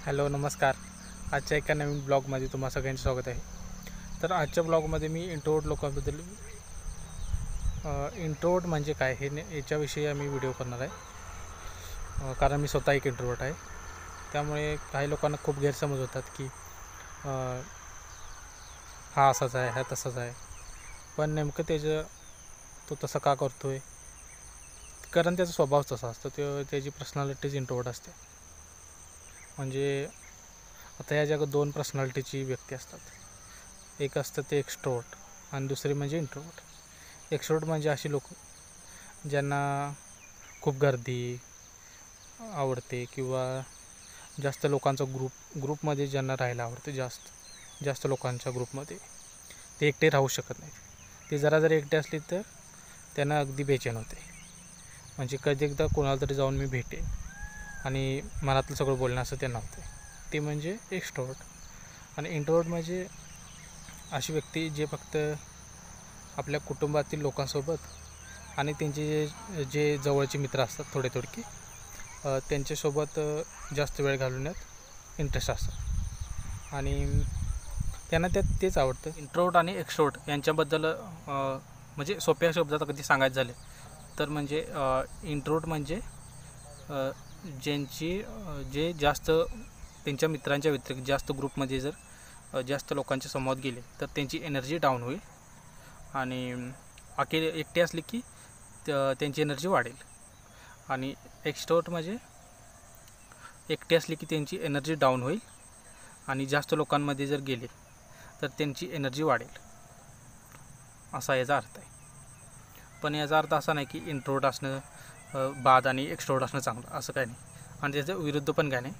Hello नमस्कार. आजच्या एका नवीन ब्लॉगमध्ये तुम्हा सगळ्यांचं स्वागत आहे. तर आजच्या ब्लॉगमध्ये मी इंट्रोवर्ट लोकांबद्दल इंट्रोवर्ट म्हणजे काय याच्याविषयी आम्ही व्हिडिओ करणार आहे. कारण मी स्वतः एक इंट्रोवर्ट आहे. त्यामुळे काही लोकांना खूप गैरसमज होतात की हा असाच आहे, हा तसाच आहे. पण नेमकं तो तसं का करतो आहे? कारण त्याचा स्वभाव तसा असतो. त्याची पर्सनॅलिटीज इंट्रोवर्ट असते. म्हणजे आता या जगात दोन पर्सनॅलिटीची व्यक्ती असतात. एक असतं ते एक्स्ट्रोवर्ट आणि दुसरी म्हणजे इंट्रोवर्ट. एक्स्ट्रोवर्ट म्हणजे अशी लोक ज्यांना खूप गर्दी आवडते किंवा जास्त लोकांचा ग्रुपमध्ये ज्यांना राहायला आवडते, जास्त लोकांच्या ग्रुपमध्ये ते एकटे राहू शकत नाहीत. ते जरा जरी एकटे असले तर त्यांना अगदी बेचैन होते. म्हणजे कधी एकदा कोणाला तरी जाऊन मी भेटेन आणि मनातलं सगळं बोलणं असं त्यांना होतं. ते म्हणजे एक्स्ट्रोवर्ट. आणि इंट्रोवर्ट म्हणजे अशी व्यक्ती जे फक्त आपल्या कुटुंबातील लोकांसोबत आणि त्यांचे जे जवळचे मित्र असतात थोडके त्यांच्यासोबत जास्त वेळ घालवण्यात इंटरेस्ट असतात आणि त्यांना तेच आवडतं. इंट्रोवर्ट आणि एक्स्ट्रोवर्ट यांच्याबद्दल म्हणजे सोप्या शब्दात कधी सांगायचं झाले तर म्हणजे इंट्रोवर्ट म्हणजे जे जास्त त्यांच्या मित्रांच्या व्यतिरिक्त जास्त ग्रुपमध्ये जर जास्त लोकांच्या संवाद गेले तर त्यांची एनर्जी डाऊन होईल आणि एकटे असले की त्यांची एनर्जी वाढेल. आणि एक्स्ट्रोवर्ट म्हणजे एकटे असले की त्यांची एनर्जी डाऊन होईल आणि जास्त लोकांमध्ये जर गेले तर त्यांची एनर्जी वाढेल, असा याचा अर्थ आहे. पण याचा अर्थ असा नाही की इंट्रोवर्ट असणं बाद आणि एक्स्ट्रोवर्ट असणं चांगलं, असं काय नाही. आणि त्याचं विरुद्ध पण काय नाही.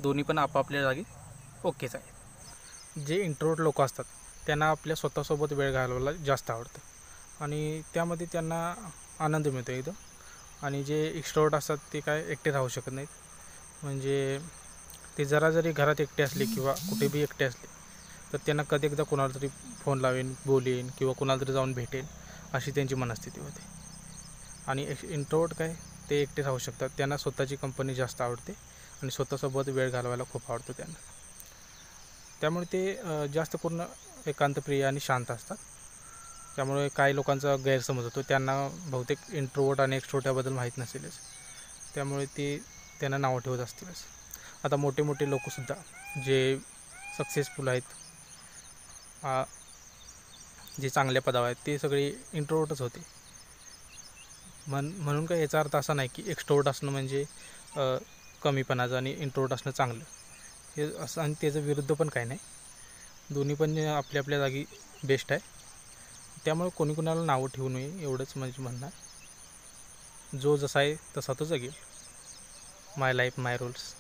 दोन्ही पण आपापल्या जागी ओकेच आहे. जे इंट्रोवर्ट लोक असतात त्यांना आपल्या स्वतःसोबत वेळ घालवायला जास्त आवडतं आणि त्यामध्ये त्यांना आनंद मिळतो एकदम. आणि जे एक्स्ट्रोवर्ट असतात ते काय एकटे राहू शकत नाहीत. म्हणजे ते जरा जरी घरात एकटे असले किंवा कुठे बी एकटे असले तर त्यांना कधी एकदा कोणाला तरी फोन लावेन, बोलेन किंवा कोणाला तरी जाऊन भेटेन, अशी त्यांची मनस्थिती होते. आणि इंट्रोवर्ट काय ते एकटे राहू शकतात. त्यांना स्वतःची कंपनी जास्त आवडते आणि स्वतःसोबत वेळ घालवायला खूप आवडतो त्यांना. त्यामुळे ते जास्त पूर्ण एकांतप्रिय आणि शांत असतात. त्यामुळे काही लोकांचा गैरसमज होतो. त्यांना बहुतेक इंट्रोवर्ट आणि एक्स्ट्रोवर्ट याबद्दल माहीत नसेलच. त्यामुळे ते त्यांना नावं ठेवत असतीलच. आता मोठे मोठे लोकसुद्धा जे सक्सेसफुल आहेत, जे चांगल्या पदावर आहेत, ते सगळे इंट्रोवर्टच होते. म्हणून काय याचा अर्थ असा नाही की एक्स्ट्रोवर्ट असणं म्हणजे कमीपणाचं आणि इंट्रोवर्ट असणं चांगलं, हे असं. आणि त्याचं विरुद्ध पण काय नाही. दोन्ही पण आपल्या आपल्या जागी बेस्ट आहे. त्यामुळे कोणी कोणाला नावं ठेवू नये, एवढंच म्हणजे म्हणणं आहे. जो जसा आहे तसा तो जगेल. माय लाईफ माय रूल्स.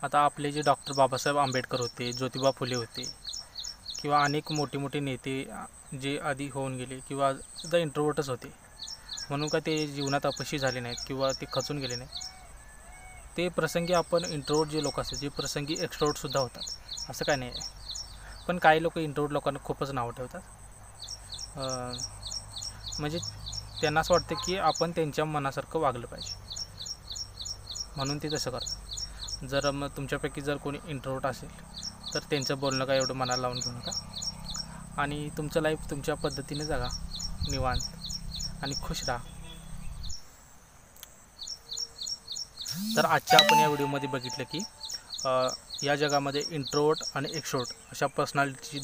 आता आपले जे डॉक्टर बाबासाहेब आंबेडकर होते, ज्योतिबा फुले होते किंवा अनेक मोठे मोठे नेते जे आधी होऊन गेले किंवा सुद्धा इंट्रोवर्टच होते. म्हणून का ते जीवनात अपयशी झाले नाहीत किंवा ते खचून गेले नाहीत. ते प्रसंगी आपण इंट्रोवर्ट जे लोक असतात, जे प्रसंगी एक्स्ट्रोवर्टसुद्धा होतात, असं काय नाही आहे. पण काही लोक इंट्रोवर्ट लोकांना खूपच नावं ठेवतात. म्हणजे त्यांना असं वाटतं की आपण त्यांच्या मनासारखं वागलं पाहिजे, म्हणून ते तसं करतात. जर मग तुमच्यापैकी जर कोणी इंट्रोवर्ट असेल तर त्यांचं बोलणं काय एवढं मनाला लावून घेऊ नका आणि तुमचं लाईफ तुमच्या पद्धतीने जगा, निवांत आणि खुश राहा. तर आजच्या आपण या व्हिडिओमध्ये बघितलं की या जगामध्ये इंट्रोवर्ट आणि एक्स्ट्रोवर्ट अशा पर्सनॅलिटीची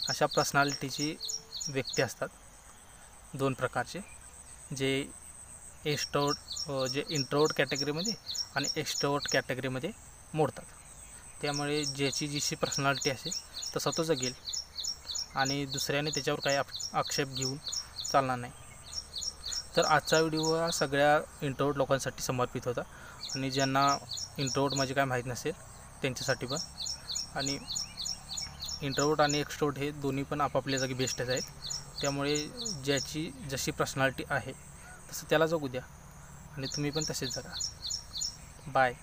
अशा पर्सनॅलिटीची व्यक्ती असतात, दोन प्रकारचे. जे इंट्रोवर्ट कॅटेगरीमध्ये आणि एक्स्ट्रोवर्ट कॅटेगरीमध्ये मोडतात. त्यामुळे ज्याची जशी पर्सनॅलिटी असेल तसा तो जगेल आणि दुसऱ्याने त्याच्यावर काही आक्षेप घेऊन चालणार नाही. तर आजचा व्हिडिओ हा सगळ्या इंट्रोवर्ट लोकांसाठी समर्पित होता आणि ज्यांना इंट्रोवर्ट म्हणजे काय माहीत नसेल त्यांच्यासाठी पण. आणि इंट्रोवर्ट आणि एक्स्ट्रोवर्ट हे दोन्ही पण आपापल्या जागी बेस्टच आहेत. त्यामुळे ज्याची जशी पर्सनॅलिटी आहे तसं त्याला जगू द्या आणि तुम्ही पण तसेच जगा. बाय.